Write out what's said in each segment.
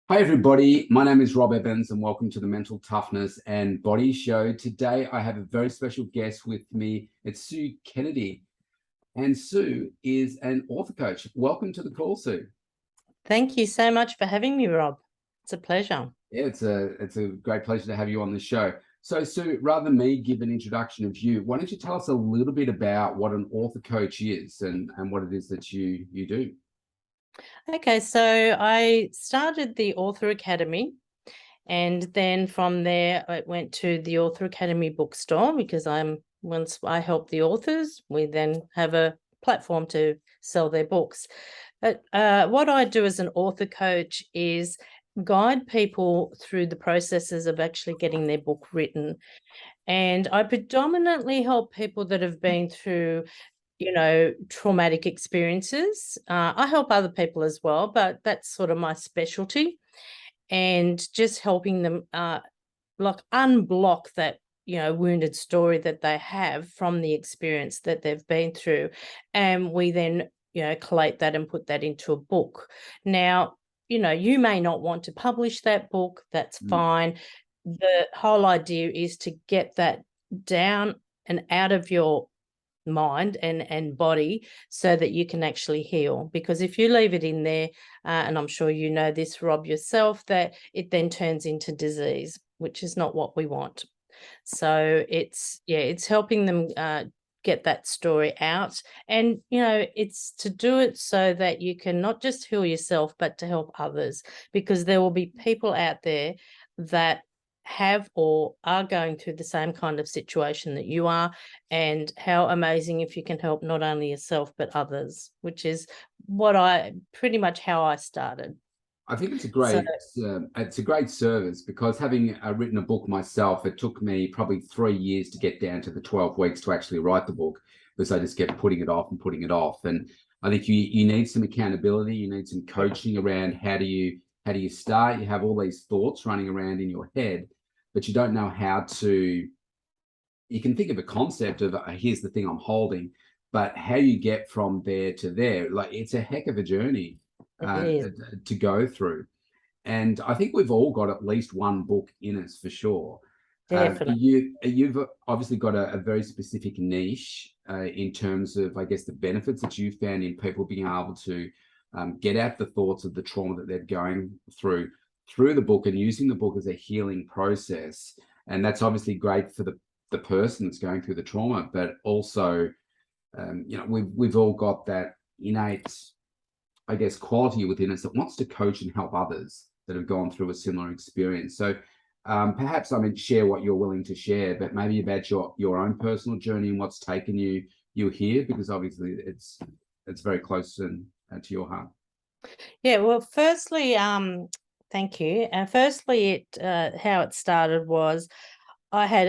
Hi, everybody. My name is Rob Evans, and welcome to the Mental Toughness and Body Show. Today, I have a very special guest with me. It's Sue Kennedy, and Sue is an author coach. Welcome to the call, Sue. Thank you so much for having me, Rob. It's a pleasure. Yeah, it's a great pleasure to have you on the show. So, Sue, rather than me give an introduction of you, why don't you tell us a little bit about what an author coach is and what it is that you do? Okay, so I started the Author Academy, and then from there I went to the Author Academy bookstore because once I help the authors, we then have a platform to sell their books. But what I do as an author coach is guide people through the processes of actually getting their book written. And I predominantly help people that have been through traumatic experiences. I help other people as well, but that's sort of my specialty, and just helping them like unblock that wounded story that they have from the experience that they've been through, and we then collate that and put that into a book. Now, you may not want to publish that book. That's Mm. fine. The whole idea is to get that down and out of your mind and body so that you can actually heal, because if you leave it in there, and I'm sure you know this, Rob, yourself, that it then turns into disease, which is not what we want. So it's helping them get that story out, and it's to do it so that you can not just heal yourself but to help others, because there will be people out there that have or are going through the same kind of situation that you are, and how amazing if you can help not only yourself but others, which is what I pretty much how I started. I think So it's a great service because having written a book myself, it took me probably 3 years to get down to the 12 weeks to actually write the book, because I just kept putting it off and putting it off. And I think you need some accountability, you need some coaching around how do you start. You have all these thoughts running around in your head, but you don't know how to. You can think of a concept of here's the thing I'm holding, but how you get from there to there, like it's a heck of a journey it uh, is to go through. And I think we've all got at least one book in us for sure. definitely. You've obviously got a very specific niche in terms of, I guess, the benefits that you found in people being able to get out the thoughts of the trauma that they're going through the book and using the book as a healing process. And that's obviously great for the person that's going through the trauma, but also, we've all got that innate, I guess, quality within us that wants to coach and help others that have gone through a similar experience. So perhaps, I mean, share what you're willing to share, but maybe about your own personal journey and what's taken you here, because obviously it's very close and to your heart. Yeah, well, firstly, thank you. And firstly, how it started was I had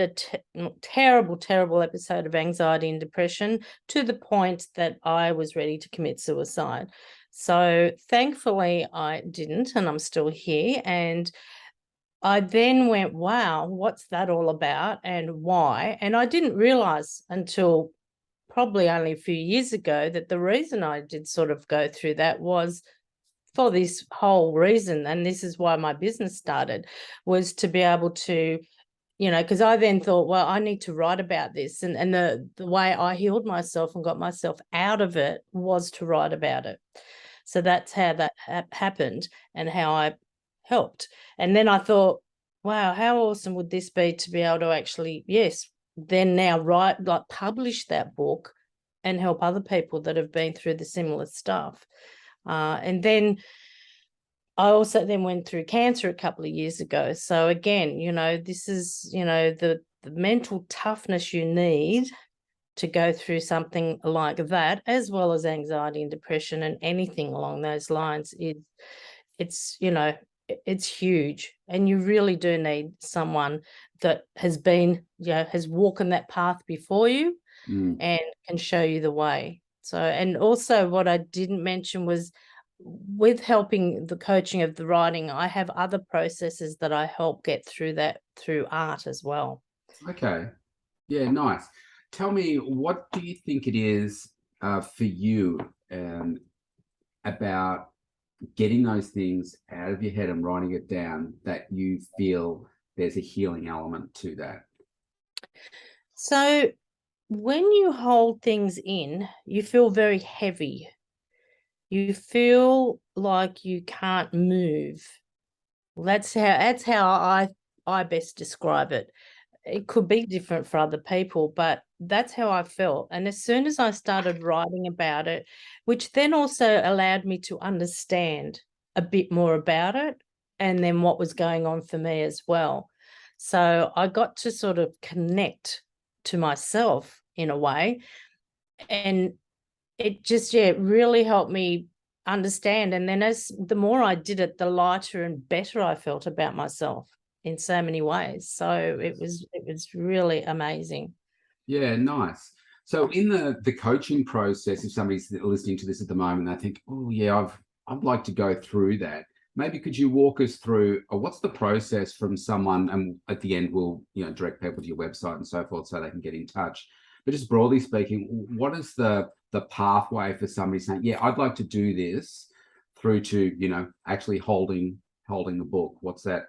a terrible, terrible episode of anxiety and depression, to the point that I was ready to commit suicide. So thankfully, I didn't, and I'm still here. And I then went, wow, what's that all about and why? And I didn't realize until probably only a few years ago that the reason I did sort of go through that was for this whole reason. And this is why my business started, was to be able to, because I then thought, well, I need to write about this. And the way I healed myself and got myself out of it was to write about it. So that's how that happened and how I helped. And then I thought, wow, how awesome would this be to be able to actually, yes, then now write, like publish that book and help other people that have been through the similar stuff. And then I also then went through cancer a couple of years ago. So again, this is, the mental toughness you need to go through something like that, as well as anxiety and depression and anything along those lines. It's, it's huge. And you really do need someone that has been, has walked in that path before you Mm. and can show you the way. So, and also what I didn't mention was, with helping the coaching of the writing, I have other processes that I help get through that through art as well. Okay. Yeah, nice. Tell me, what do you think it is for you about getting those things out of your head and writing it down, that you feel there's a healing element to that? So when you hold things in, you feel very heavy. You feel like you can't move. That's how I best describe it. It could be different for other people, but that's how I felt. And as soon as I started writing about it, which then also allowed me to understand a bit more about it and then what was going on for me as well. So I got to sort of connect to myself in a way. And it just, yeah, really helped me understand. And then as the more I did it, the lighter and better I felt about myself in so many ways. So it was really amazing. Yeah, nice. So in the coaching process, if somebody's listening to this at the moment, they think, oh yeah, I'd like to go through that. Maybe could you walk us through what's the process from someone, and at the end we'll direct people to your website and so forth so they can get in touch. But just broadly speaking, what is the pathway for somebody saying, yeah, I'd like to do this, through to actually holding the book? What's that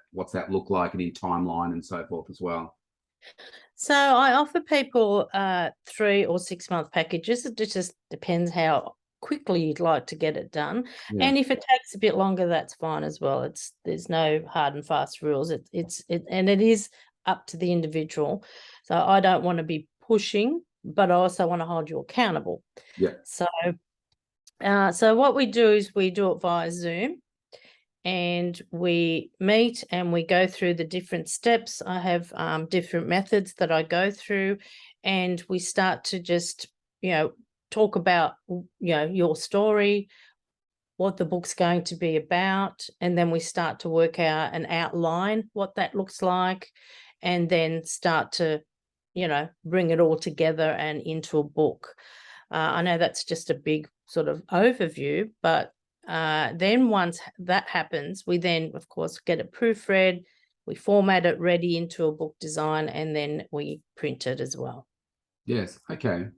look like, and in timeline and so forth as well? So I offer people 3 or 6 month packages. It just depends how quickly you'd like to get it done. Yeah. And if it takes a bit longer, that's fine as well. There's no hard and fast rules. It is up to the individual. So I don't want to be pushing, but I also want to hold you accountable. Yeah. So what we do is we do it via Zoom, and we meet and we go through the different steps. I have different methods that I go through, and we start to just, talk about, your story, what the book's going to be about, and then we start to work out and outline what that looks like, and then start to, bring it all together and into a book. I know that's just a big sort of overview, but then once that happens, we then, of course, get it proofread, we format it ready into a book design, and then we print it as well. Yes. Okay.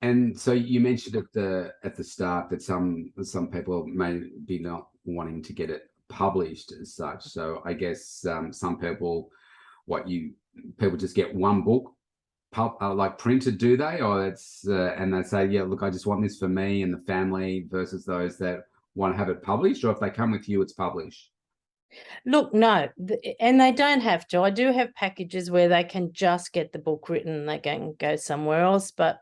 And so you mentioned at the start that some people may be not wanting to get it published as such. So I guess some people, people just get one book like printed, do they? Or it's and they say, yeah, look, I just want this for me and the family, versus those that want to have it published, or if they come with you, it's published. Look, no, and they don't have to. I do have packages where they can just get the book written and they can go somewhere else. But,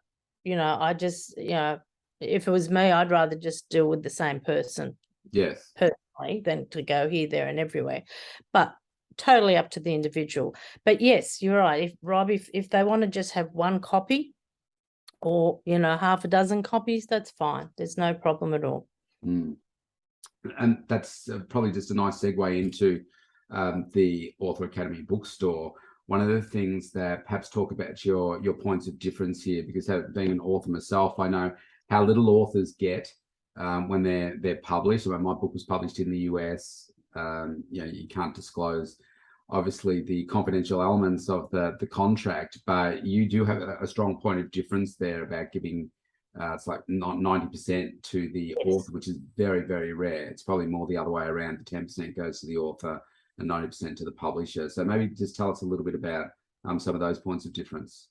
I just, if it was me, I'd rather just deal with the same person Yes. personally than to go here, there, and everywhere. But totally up to the individual. But yes, you're right. If they want to just have one copy or, half a dozen copies, that's fine. There's no problem at all. Mm. And that's probably just a nice segue into the Author Academy bookstore. One of the things that perhaps talk about your points of difference here, because being an author myself, I know how little authors get when they're published. When my book was published in the US, you can't disclose obviously the confidential elements of the contract, but you do have a strong point of difference there about giving it's like not 90% to the author, which is very, very rare. It's probably more the other way around. The 10% goes to the author and 90% to the publisher. So maybe just tell us a little bit about some of those points of difference.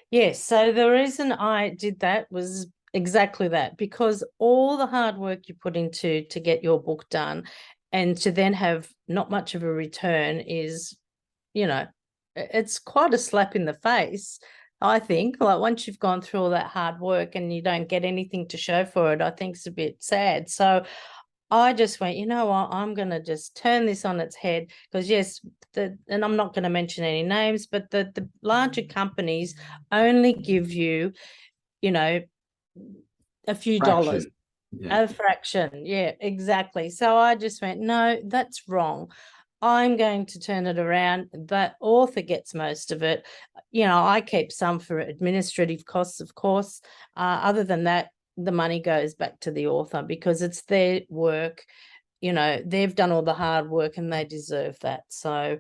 Yes. So the reason I did that was exactly that, because all the hard work you put into to get your book done and to then have not much of a return is, it's quite a slap in the face. I think, like, once you've gone through all that hard work and you don't get anything to show for it, I think it's a bit sad. So I just went, you know what, I'm going to just turn this on its head, because yes, and I'm not going to mention any names, but the larger companies only give you, a few dollars. Yeah. A fraction. Yeah, exactly. So I just went, no, that's wrong. I'm going to turn it around. That author gets most of it. I keep some for administrative costs, of course. Other than that, the money goes back to the author because it's their work. They've done all the hard work and they deserve that. So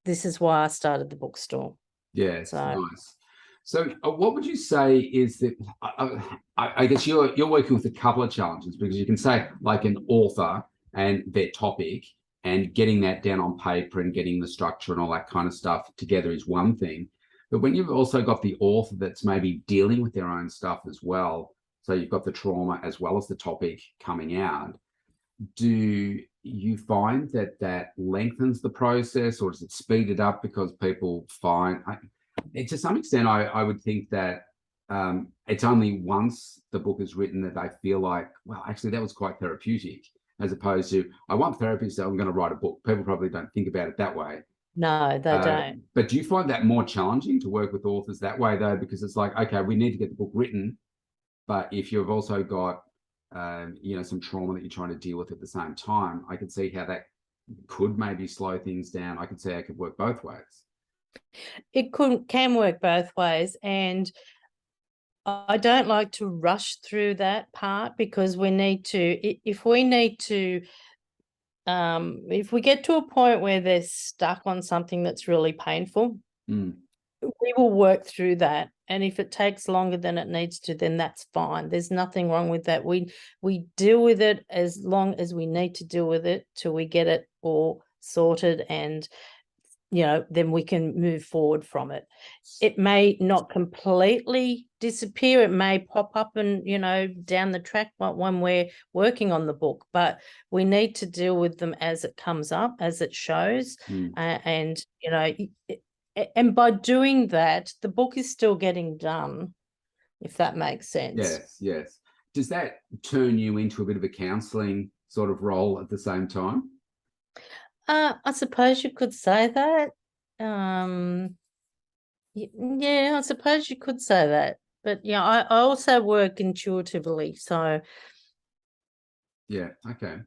this is why I started the bookstore. Yes, So nice. So, what would you say is that? I guess you're working with a couple of challenges, because you can say like an author and their topic, and getting that down on paper and getting the structure and all that kind of stuff together is one thing. But when you've also got the author that's maybe dealing with their own stuff as well, so you've got the trauma as well as the topic coming out, do you find that that lengthens the process, or does it speed it up because people find to some extent, I would think that it's only once the book is written that they feel like, well, actually, that was quite therapeutic, as opposed to, I want therapy, so I'm going to write a book. People probably don't think about it that way. No, they don't. But do you find that more challenging to work with authors that way, though? Because it's like, okay, we need to get the book written, but if you've also got, some trauma that you're trying to deal with at the same time, I could see how that could maybe slow things down. I could see it could work both ways. It can work both ways, and I don't like to rush through that part, because we need to, if we get to a point where they're stuck on something that's really painful, we will work through that. And if it takes longer than it needs to, then that's fine. There's nothing wrong with that. We deal with it as long as we need to deal with it till we get it all sorted, and then we can move forward from it. It may not completely disappear. It may pop up and, down the track when we're working on the book, but we need to deal with them as it comes up, as it shows. And by doing that, the book is still getting done, if that makes sense. Yes. Does that turn you into a bit of a counselling sort of role at the same time? I suppose you could say that. Yeah, I suppose you could say that. But yeah, I also work intuitively, so yeah, okay,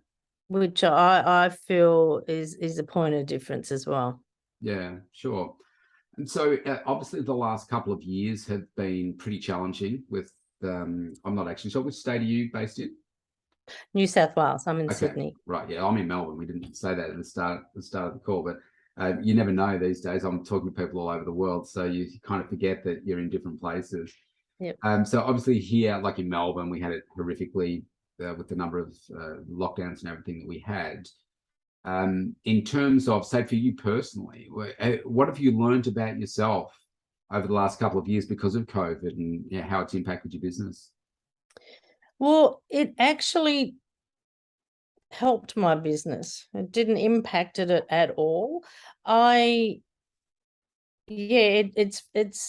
which I feel is a point of difference as well. Yeah, sure. And so obviously the last couple of years have been pretty challenging with, I'm not actually sure, which state are you based in? New South Wales. I'm in Okay, Sydney. right. Yeah, I'm in Melbourne. We didn't say that at the start of the call, but you never know these days. I'm talking to people all over the world, so you kind of forget that you're in different places. Yep. So obviously here, like in Melbourne, we had it horrifically with the number of lockdowns and everything that we had. In terms of, say, for you personally, what have you learned about yourself over the last couple of years because of COVID, and how it's impacted your business? Well, it actually helped my business. It didn't impact it at all. It's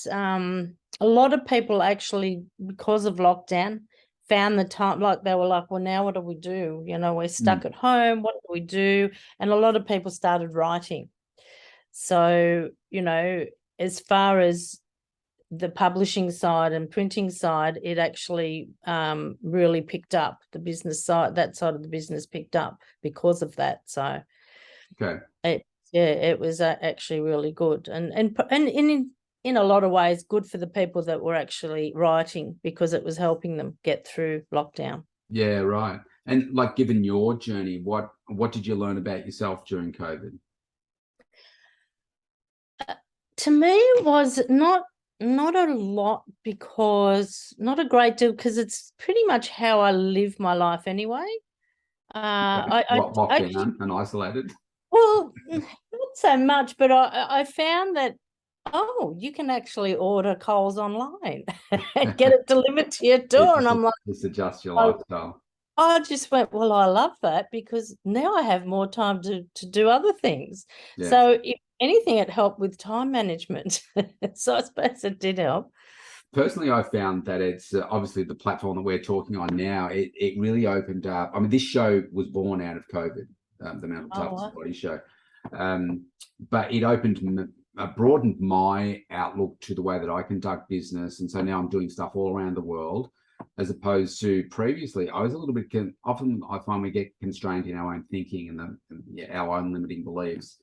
a lot of people actually, because of lockdown, found the time, like they were like, well, now what do we do? We're stuck at home. What do we do? And a lot of people started writing. So, as far as the publishing side and printing side, it actually really picked up. The business side, that side of the business picked up because of that. So, okay, it was actually really good, and in a lot of ways good for the people that were actually writing, because it was helping them get through lockdown. Yeah, right. And like, given your journey, what did you learn about yourself during COVID? To me, it was not a lot, because not a great deal, because it's pretty much how I live my life anyway. Locked down and isolated. Well, not so much, but I found that, you can actually order Coles online and get it delivered to your door. And I'm like, just adjust your lifestyle. I just went, well, I love that, because now I have more time to do other things. Yes. So if anything, it helped with time management. So I suppose it did help. Personally, I found that it's obviously the platform that we're talking on now. It really opened up. I mean, this show was born out of COVID, the Mental Toughness Body Show, but it broadened my outlook to the way that I conduct business, and so now I'm doing stuff all around the world, as opposed to previously. I was a little bit often I find we get constrained in our own thinking and our own limiting beliefs.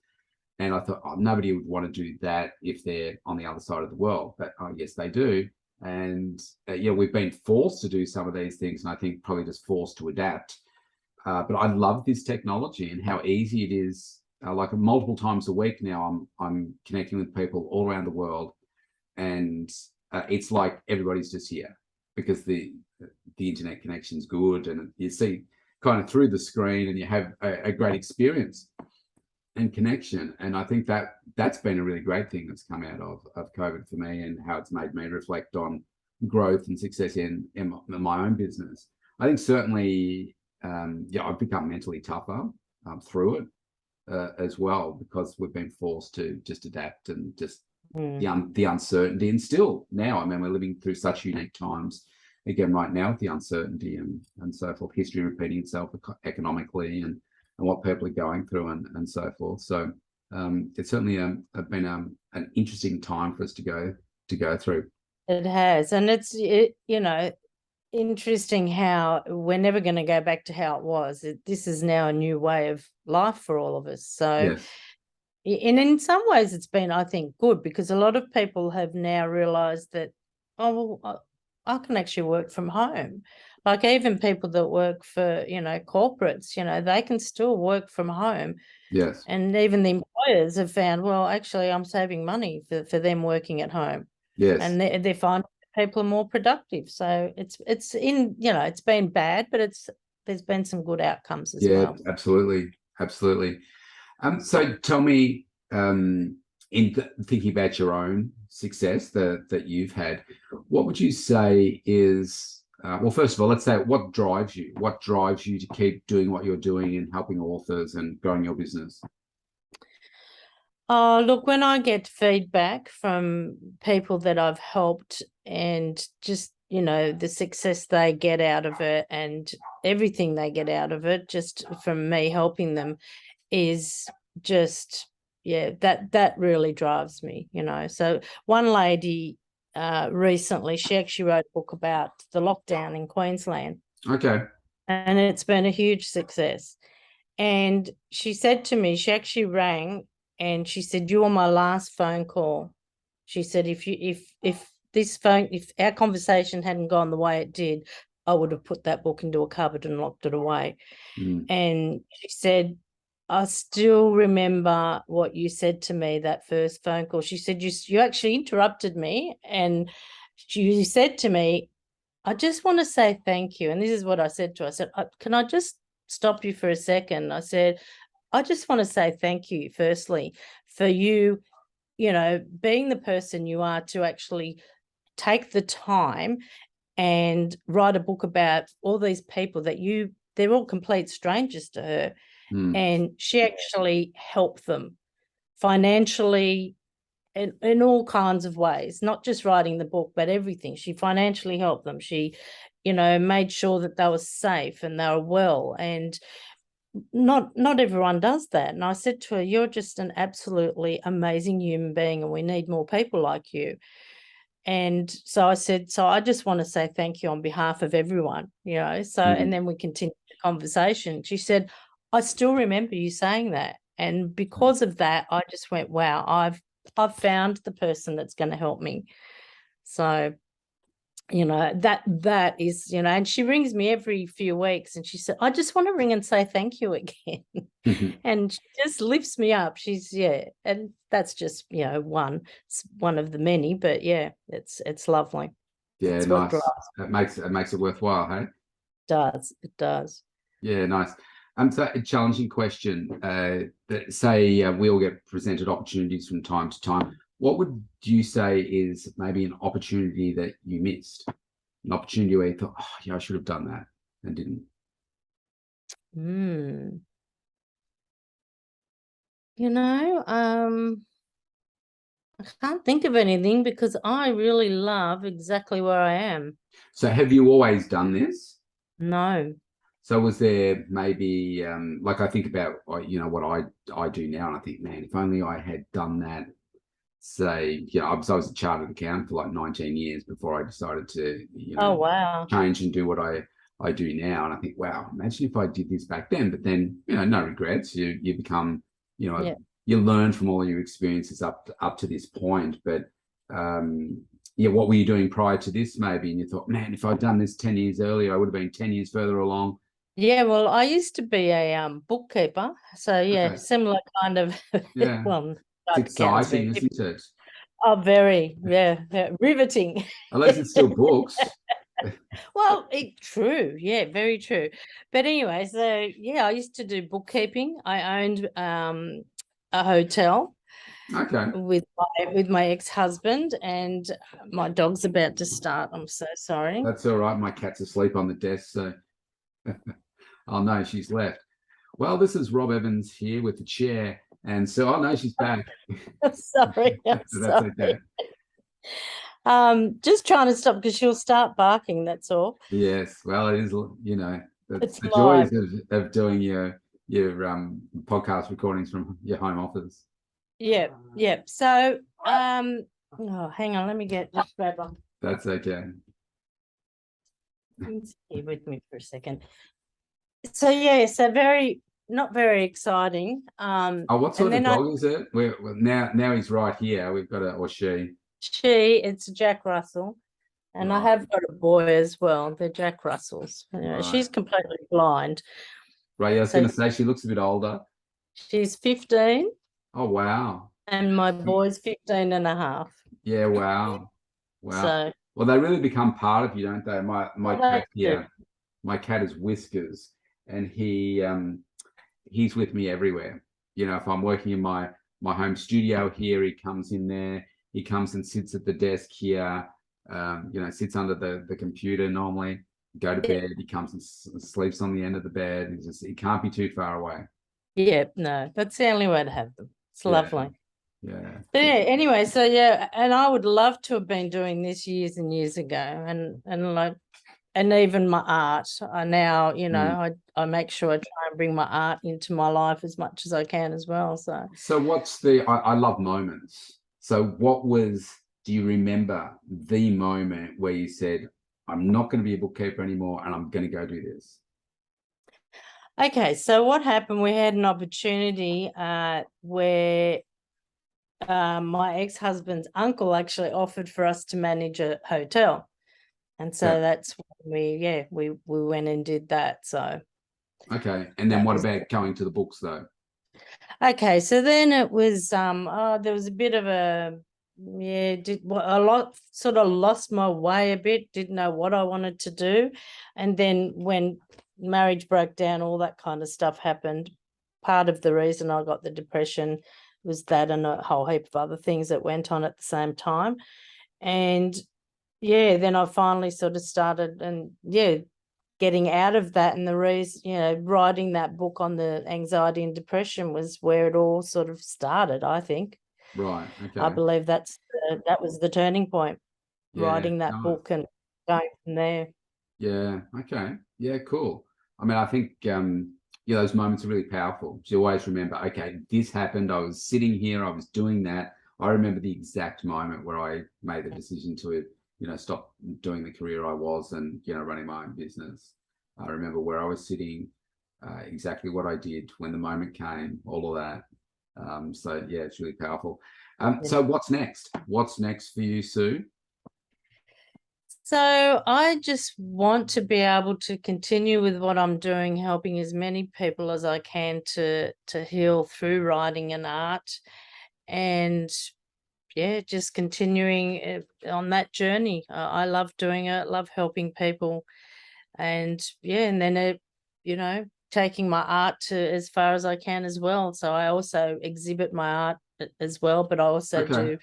And I thought, nobody would want to do that if they're on the other side of the world. But yes, they do. And we've been forced to do some of these things, and I think probably just forced to adapt. But I love this technology and how easy it is. Like multiple times a week now, I'm connecting with people all around the world, and it's like everybody's just here because the internet connection's good, and you see kind of through the screen, and you have a great experience and connection. And I think that's been a really great thing that's come out of COVID for me, and how it's made me reflect on growth and success in my own business. I think certainly, I've become mentally tougher through it as well, because we've been forced to just adapt and just the uncertainty. And still now, I mean, we're living through such unique times again right now with the uncertainty and so forth, history repeating itself economically, and what people are going through and so forth. So it's certainly been an interesting time for us to go through. It has, and it's interesting how we're never going to go back to how it was. This is now a new way of life for all of us. So, yes. And in some ways it's been, I think, good, because a lot of people have now realized that, oh, well, I can actually work from home. Like even people that work for, corporates, they can still work from home. Yes. And even the employers have found, well, actually, I'm saving money for them working at home. Yes. And they're finding people are more productive. So it's in, it's been bad, but there's been some good outcomes as well. Yeah, absolutely. So tell me, in thinking about your own success that you've had, what would you say is, well, first of all, let's say what drives you to keep doing what you're doing and helping authors and growing your business? Look, when I get feedback from people that I've helped, and just, the success they get out of it and everything they get out of it, just from me helping them, is just, that really drives me, So one lady recently, she actually wrote a book about the lockdown in Queensland. Okay. And it's been a huge success. And she said to me, she actually rang and she said, "You were my last phone call." She said, if our conversation hadn't gone the way it did, I would have put that book into a cupboard and locked it away. And she said, "I still remember what you said to me that first phone call." She said, you actually interrupted me, and you said to me, "I just want to say thank you." And this is what I said to her. I said, "Can I just stop you for a second?" I said, "I just want to say thank you, firstly, for you, being the person you are, to actually take the time and write a book about all these people that they're all complete strangers to her." And she actually helped them financially, in all kinds of ways, not just writing the book, but everything. She financially helped them. She, made sure that they were safe and they were well. And not everyone does that. And I said to her, "You're just an absolutely amazing human being, and we need more people like you." And so I said, "So I just want to say thank you on behalf of everyone, So, and then we continued the conversation. She said, "I still remember you saying that." And because of that, I just went, wow, I've found the person that's going to help me. So, that is, and she rings me every few weeks and she said, "I just want to ring and say thank you again." And she just lifts me up. She's, and that's just, one of the many, but it's lovely. Yeah, it's nice. It makes it worthwhile, hey? It does. Yeah, nice. So a challenging question. That say we all get presented opportunities from time to time. What would you say is maybe an opportunity that you missed? An opportunity where you thought, "Oh, yeah, I should have done that," and didn't. I can't think of anything, because I really love exactly where I am. So have you always done this? No. So was there maybe, like I think about, what I do now, and I think, man, if only I had done that, say, I was a chartered accountant for like 19 years before I decided to, Oh, wow. change and do what I do now. And I think, wow, imagine if I did this back then. But then, no regrets. You become, you learn from all your experiences up to this point. But what were you doing prior to this maybe? And you thought, man, if I'd done this 10 years earlier, I would have been 10 years further along. Yeah, well, I used to be a bookkeeper. So, Okay. similar kind of, Yeah. well, It's exciting, isn't it? Oh, very, yeah, riveting. At least it's still books. Well, true, yeah, very true. But anyway, so yeah, I used to do bookkeeping. I owned a hotel Okay. with my ex-husband, and my dog's about to start. I'm so sorry. That's all right. My cat's asleep on the desk, so oh no, she's left. Well, this is Rob Evans here with the chair. And so, oh no, she's back. I'm sorry. I'm That's sorry. okay. Just trying to stop because she'll start barking, that's all. Yes. Well, it is, It's the live. joys of doing your podcast recordings from your home office. Yep, yep. So oh, hang on, let me just grab one. That's okay. Stay with me for a second. So yeah, so not very exciting. Oh, what sort of dog is it? Now he's right here. We've got or she. It's Jack Russell, and I Right. have got a boy as well. They're Jack Russells. Right. She's completely blind. Right. Yeah, I was going to say she looks a bit older. She's 15. Oh, wow. And my boy's 15 and a half. Yeah, wow. Wow. So, well, they really become part of you, don't they? My cat do. my cat is Whiskers, and he's with me everywhere. If I'm working in my home studio here, he comes in there. He comes and sits at the desk here. Sits under the computer normally. Go to bed. He comes and sleeps on the end of the bed. He can't be too far away. Yeah, no, that's the only way to have them. It's lovely. Yeah. But yeah, anyway, so yeah, and I would love to have been doing this years and years ago, and even my art. I now, I make sure I try and bring my art into my life as much as I can as well. So what's I love moments. So do you remember the moment where you said, I'm not going to be a bookkeeper anymore and I'm going to go do this? Okay, so what happened? We had an opportunity where my ex-husband's uncle actually offered for us to manage a hotel. And so that's when we went and did that. So okay. And then what about going to the books though? Okay, so then it was there was a bit of sort of lost my way a bit, didn't know what I wanted to do. And then when marriage broke down, all that kind of stuff happened. Part of the reason I got the depression was that, and a whole heap of other things that went on at the same time. And then I finally sort of started getting out of that, and the reason, writing that book on the anxiety and depression was where it all sort of started, I think. Right. Okay. I believe that was the turning point, writing that book and going from there. Yeah. Okay. Yeah, cool. I mean, I think those moments are really powerful. So you always remember, okay, this happened. I was sitting here, I was doing that. I remember the exact moment where I made the decision to stop doing the career I was and running my own business. I remember where I was sitting, exactly what I did when the moment came, all of that. So yeah, it's really powerful. So what's next? What's next for you, Sue? So I just want to be able to continue with what I'm doing, helping as many people as I can to heal through writing and art, and just continuing on that journey. I love doing it, love helping people, and and then taking my art to as far as I can as well. So I also exhibit my art as well, but I also do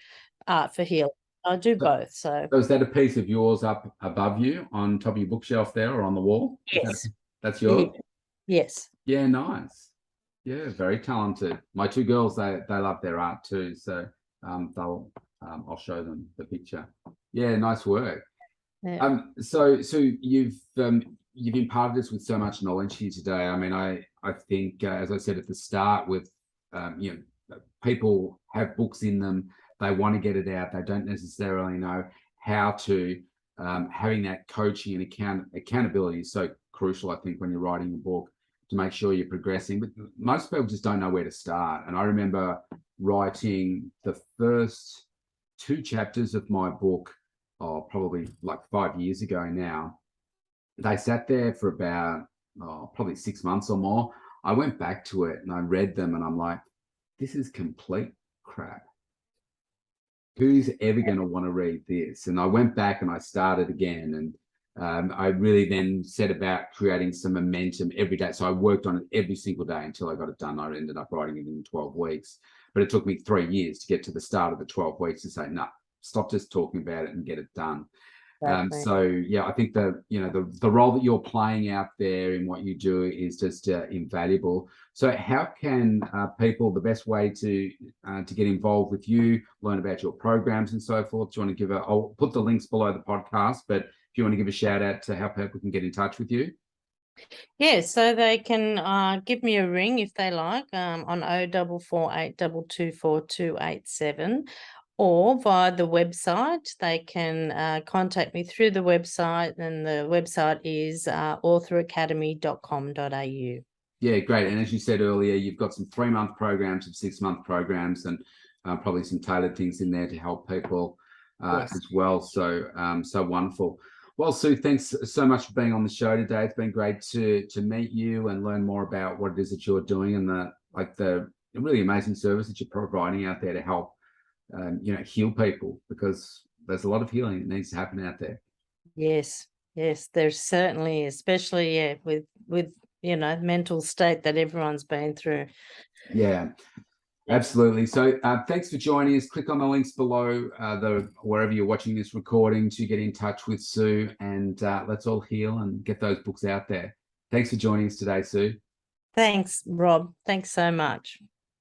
art for healing. I do both. So is that a piece of yours up above you on top of your bookshelf there or on the wall? Yes. That's yours? Yes. Yeah, nice. Yeah, very talented. My two girls, they love their art too. So I'll show them the picture. Yeah, nice work. Yeah. So you've imparted us with so much knowledge here today. I mean, I think as I said at the start, with people have books in them, they want to get it out, they don't necessarily know how to. Having that coaching and accountability is so crucial, I think, when you're writing a book, to make sure you're progressing. But most people just don't know where to start. And I remember writing the first 2 chapters of my book, probably like 5 years ago now. They sat there for about probably 6 months or more. I went back to it and I read them and I'm like, this is complete crap. who's ever going to want to read this? And I went back and I started again, and I really then set about creating some momentum every day. So I worked on it every single day until I got it done. I ended up writing it in 12 weeks, but it took me 3 years to get to the start of the 12 weeks to say, no, stop just talking about it and get it done. So yeah, I think the role that you're playing out there in what you do is just invaluable. So how can people, the best way to get involved with you, learn about your programs and so forth? Do you want to I'll put the links below the podcast, but if you want to give a shout out to how people can get in touch with you? Yeah, so they can give me a ring if they like on 0448 224 287, or via the website. They can contact me through the website, and the website is authoracademy.com.au. Yeah, great. And as you said earlier, you've got some 3-month programs, some 6-month programs, and probably some tailored things in there to help people Yes. as well. So so wonderful. Well, Sue, thanks so much for being on the show today. It's been great to meet you and learn more about what it is that you're doing, and the really amazing service that you're providing out there to help heal people, because there's a lot of healing that needs to happen out there. Yes, there's certainly, especially with mental state that everyone's been through. Yeah, absolutely. So thanks for joining us. Click on the links below wherever you're watching this recording to get in touch with Sue, and let's all heal and get those books out there. Thanks for joining us today, Sue. Thanks, Rob. Thanks so much.